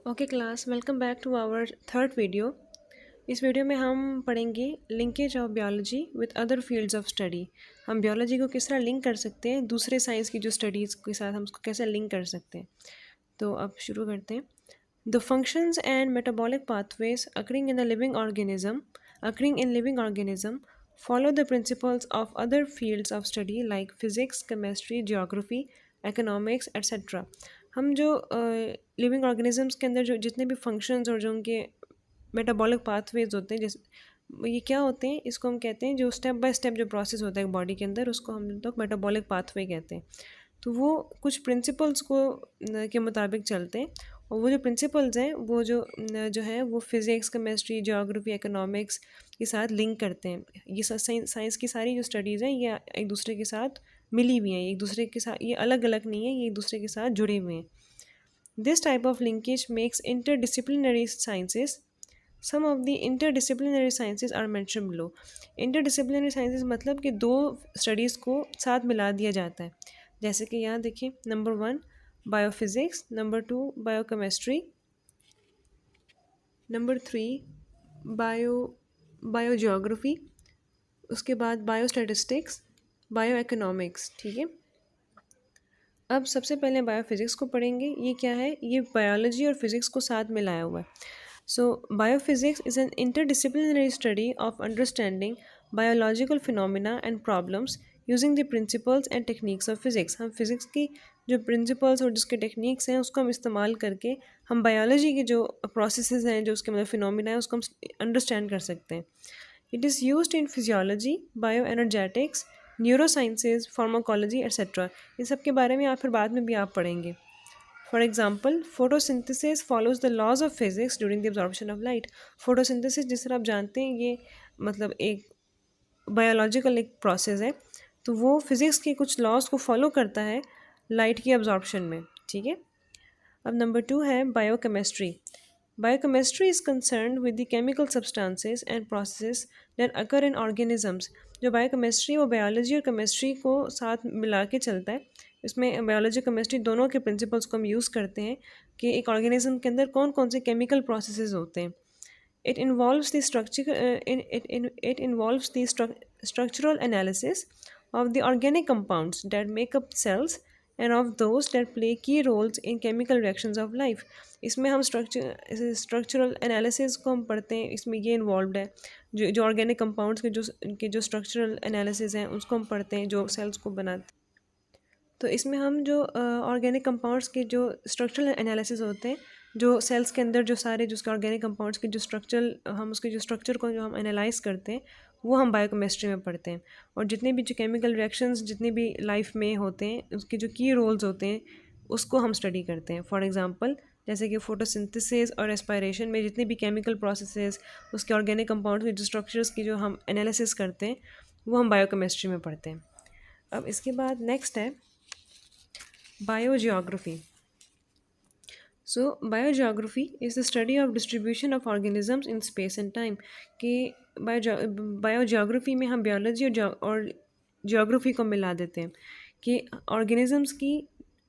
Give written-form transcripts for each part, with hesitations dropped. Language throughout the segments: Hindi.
Okay class, welcome back to our third video. इस वीडियो में हम पढ़ेंगे linkage of biology with other fields of study. हम बायोलॉजी को किस तरह लिंक कर सकते हैं दूसरे साइंस की जो स्टडीज़ के साथ, हम उसको कैसे लिंक कर सकते हैं। तो अब शुरू करते हैं। The functions and metabolic pathways occurring in living organism follow the principles of other fields of study like physics, chemistry, geography, economics, etc. हम जो लिविंग ऑर्गेनिजम्स के अंदर जो जितने भी फंक्शंस और जो उनके मेटाबॉलिक पाथवेज होते हैं, जैसे ये क्या होते हैं, इसको हम कहते हैं जो स्टेप बाय स्टेप जो प्रोसेस होता है बॉडी के अंदर, उसको हम लोग मेटाबॉलिक पाथवे कहते हैं। तो वो कुछ प्रिंसिपल्स को के मुताबिक चलते हैं, और वो जो प्रिंसिपल्स हैं वो जो है वो फिज़िक्स, केमिस्ट्री, ज्योग्राफी, इकोनॉमिक्स के साथ लिंक करते हैं। ये साइंस की सारी जो स्टडीज़ हैं ये एक दूसरे के साथ मिली हुई हैं, एक दूसरे के साथ, ये अलग अलग नहीं है, ये एक दूसरे के साथ जुड़े हुए हैं। This type of linkage makes interdisciplinary sciences. Some of the interdisciplinary sciences are mention below. Interdisciplinary sciences मतलब कि दो स्टडीज़ को साथ मिला दिया जाता है। जैसे कि यहाँ देखिए, number 1 biophysics, number 2 biochemistry, number 3 bio biogeography, उसके बाद बायोस्टैटिस्टिक्स, बायो इकोनॉमिक्स। ठीक है, अब सबसे पहले बायोफिज़िक्स को पढ़ेंगे। ये क्या है, ये बायोलॉजी और फिज़िक्स को साथ मिलाया हुआ है। So biophysics is an interdisciplinary study of understanding biological phenomena and problems using the principles and techniques of physics. हम फिज़िक्स की जो प्रिंसिपल्स और जिसके टेक्निक्स हैं उसको हम इस्तेमाल करके हम बायोलॉजी के जो प्रोसेसेस हैं, जो उसके मतलब फिनोमिना है, उसको हम अंडरस्टैंड कर सकते हैं। It is used in physiology, bio energetics, neurosciences, pharmacology etcetera. इन सब के बारे में आप फिर बाद में भी आप पढ़ेंगे। For example, photosynthesis follows the laws of physics during the absorption of light. Photosynthesis जिस तरह आप जानते हैं, ये मतलब एक बायोलॉजिकल एक प्रोसेस है, तो वो फिज़िक्स के कुछ लॉज को फॉलो करता है लाइट की एब्जॉर्प्शन में। ठीक है, अब नंबर 2 है biochemistry. Biochemistry is concerned with the chemical substances and processes that occur in organisms. जो बायोकेमिस्ट्री वो बायोलॉजी और केमिस्ट्री को साथ मिला के चलता है। इसमें बायोलॉजी केमिस्ट्री दोनों के प्रिंसिपल्स को हम यूज़ करते हैं कि एक ऑर्गेनिज्म के अंदर कौन कौन से केमिकल प्रोसेसेस होते हैं। It involves the structural analysis of the organic compounds that make up cells and of those that play key roles in chemical reactions of life. इसमें हम स्ट्रक्चरल एनालिसिस को हम पढ़ते हैं, इसमें ये इन्वॉल्व है। जो ऑर्गेनिक कंपाउंड्स के जो स्ट्रक्चरल एनालिसिस हैं उसको हम पढ़ते हैं, जो सेल्स को बनाते हैं। तो इसमें हम जो ऑर्गेनिक कंपाउंड्स के जो स्ट्रक्चरल एनालिसिस होते हैं, जो सेल्स के अंदर जो सारे जो उसके ऑर्गेनिक कंपाउंड्स के जो स्ट्रक्चरल, हम उसके जो स्ट्रक्चर को जो हम एनालाइज करते हैं, वो हम बायोकेमिस्ट्री में पढ़ते हैं। और जितने भी जो केमिकल रिएक्शंस जितने भी लाइफ में होते हैं, उसके जो की रोल्स होते हैं उसको हम स्टडी करते हैं। फॉर एग्जांपल, जैसे कि फोटोसिंथेसिस और रेस्पिरेशन में जितने भी केमिकल प्रोसेसेस, उसके ऑर्गेनिक कंपाउंड्स के जो स्ट्रक्चर्स की जो हम एनालिसिस करते हैं, वो हम बायोकेमिस्ट्री में पढ़ते हैं। अब इसके बाद नेक्स्ट है biogeography. So biogeography is the study of distribution of organisms in space and time। कि बायोजियोग्राफी में हम बायोलॉजी और जियोग्राफी को मिला देते हैं कि ऑर्गेनिजम्स की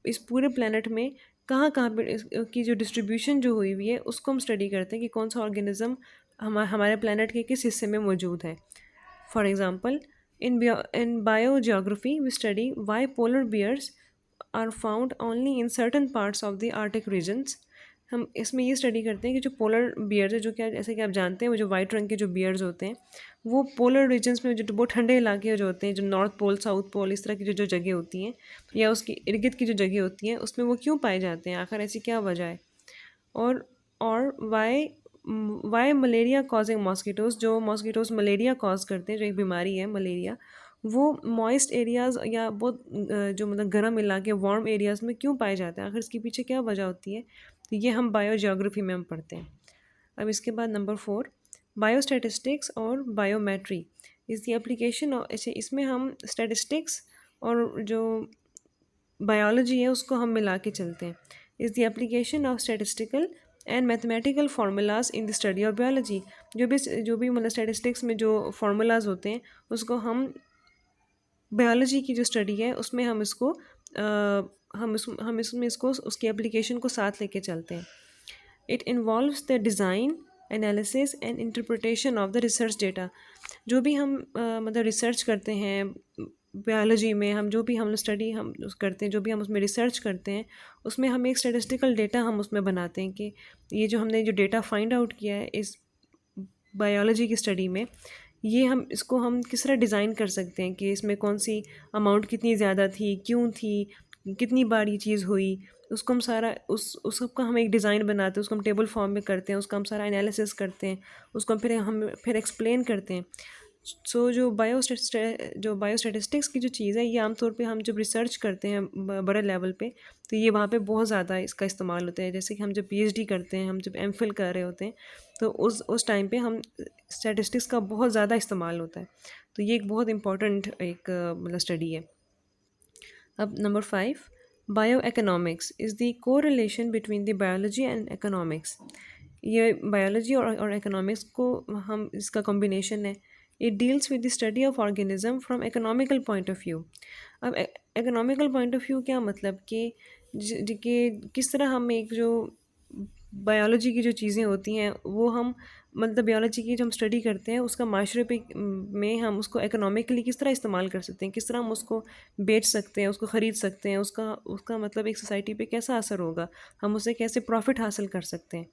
इस पूरे प्लेनेट में कहाँ कहाँ पे की जो डिस्ट्रीब्यूशन जो हुई हुई है उसको हम स्टडी करते हैं कि कौन सा ऑर्गेनिज्म हमारे प्लेनेट के किस हिस्से में मौजूद है। For example, in biogeography we study why polar bears are found only in certain parts of the Arctic regions। हम इसमें ये स्टडी करते हैं कि जो पोलर बियर्स है, जो क्या जैसे कि आप जानते हैं वो जो वाइट रंग के जो बियर्स होते हैं, वो पोलर रीजन्स में जो बहुत ठंडे इलाके जो होते हैं, जो नॉर्थ पोल, साउथ पोल, इस तरह की जो जगह होती हैं या उसकी इर्द गिर्द की जो जगह होती हैं, उसमें वो क्यों पाए जाते हैं, आखिर ऐसी क्या वजह है। और वाई मलेरिया कॉजिंग मॉस्किटोज़, जो मॉस्किटोज़ मलेरिया कॉज करते हैं, जो एक बीमारी है मलेरिया, वो मॉइस्ट एरियाज़ या बहुत जो मतलब गर्म इलाके, वार्म एरियाज़ में क्यों पाए जाते हैं, आखिर इसके पीछे क्या वजह होती है। तो ये हम बायोजियोग्राफी में हम पढ़ते हैं। अब इसके बाद नंबर 4 बायोस्टैटिस्टिक्स और बायोमेट्री इज़ द एप्लीकेशन। इसमें हम स्टैटिस्टिक्स और जो बायोलॉजी है उसको हम मिला के चलते हैं। Is the application of statistical and mathematical formulas in the study of biology. जो भी मतलब स्टैटिस्टिक्स में जो फार्मूलाज होते हैं उसको हम बायोलॉजी की जो स्टडी है उसमें हम इसको हम इसमें इसको उसकी एप्लीकेशन को साथ लेके चलते हैं। It involves the design, analysis and interpretation of the research data. जो भी हम मतलब रिसर्च करते हैं बायोलॉजी में, हम जो भी हम स्टडी हम करते हैं, जो भी हम उसमें रिसर्च करते हैं, उसमें हम एक स्टेटिस्टिकल डेटा हम उसमें बनाते हैं कि ये जो हमने जो डेटा फाइंड आउट किया है इस बायोलॉजी की स्टडी में, ये हम इसको हम किस तरह डिज़ाइन कर सकते हैं कि इसमें कौन सी अमाउंट कितनी ज़्यादा थी, क्यों थी, कितनी बार ये चीज़ हुई। उसको हम सारा उस सब का हम एक डिज़ाइन बनाते हैं, उसको हम टेबल फॉर्म में करते हैं, उसका हम सारा एनालिसिस करते हैं, उसको हम फिर एक्सप्लेन करते हैं। सो जो बायोस्टैटिस्टिक्स की जो चीज़ है, ये आमतौर पे हम जब रिसर्च करते हैं बड़े लेवल पे, तो ये वहाँ पे बहुत ज़्यादा इसका इस्तेमाल होता है। जैसे कि हम जब पीएचडी करते हैं, हम जब एमफिल कर रहे होते हैं, तो उस टाइम पे हम स्टैटिस्टिक्स का बहुत ज़्यादा इस्तेमाल होता है। तो ये एक बहुत इंपॉर्टेंट एक मतलब स्टडी है। अब number 5, bio economics is the correlation between the biology and economics. ये बायोलॉजी और इकोनॉमिक्स को हम इसका कॉम्बिनेशन है। It deals with the study of organism from economical point of view. अब इकोनॉमिकल पॉइंट ऑफ व्यू क्या मतलब कि किस तरह हम एक जो बायोलॉजी की जो चीज़ें होती हैं वो हम मतलब बायोलॉजी की जो हम स्टडी करते हैं उसका माशरे पे में हम उसको इकोनॉमिकली किस तरह इस्तेमाल कर सकते हैं, किस तरह हम उसको बेच सकते हैं, उसको ख़रीद सकते हैं, उसका उसका मतलब एक सोसाइटी पे कैसा असर होगा, हम उससे कैसे प्रॉफिट हासिल कर सकते हैं।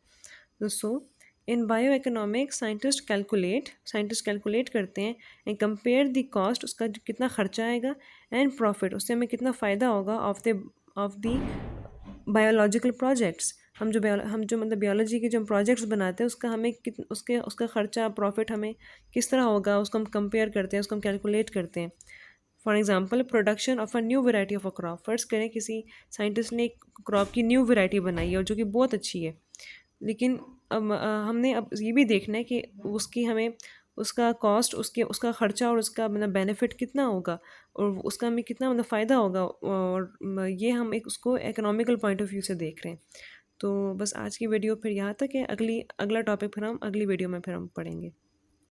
तो इन बायो इकोनॉमिक्स साइंटिस्ट कैलकुलेट करते हैं एंड कंपेयर द कॉस्ट, उसका कितना खर्चा आएगा, एंड प्रॉफिट, उससे हमें कितना फ़ायदा होगा ऑफ द बायोलॉजिकल प्रोजेक्ट्स। हम जो मतलब बायोलॉजी के जो हम प्रोजेक्ट्स बनाते हैं उसका हमें उसका खर्चा प्रॉफिट हमें किस तरह होगा, उसको हम कंपेयर करते हैं, उसको हम कैलकुलेट करते हैं। For example production of a new variety of a crop, first करें किसी साइंटिस्ट ने एक क्रॉप की न्यू वैरायटी बनाई है और जो कि बहुत अच्छी है, लेकिन हमने अब ये भी देखना है कि उसकी हमें उसका कॉस्ट, उसका खर्चा और उसका मतलब बेनिफिट कितना होगा और उसका हमें कितना मतलब फ़ायदा होगा, और ये हम एक उसको इकोनॉमिकल पॉइंट ऑफ व्यू से देख रहे हैं। तो बस आज की वीडियो फिर यहाँ तक है। अगला टॉपिक फिर हम अगली वीडियो में फिर हम पढ़ेंगे।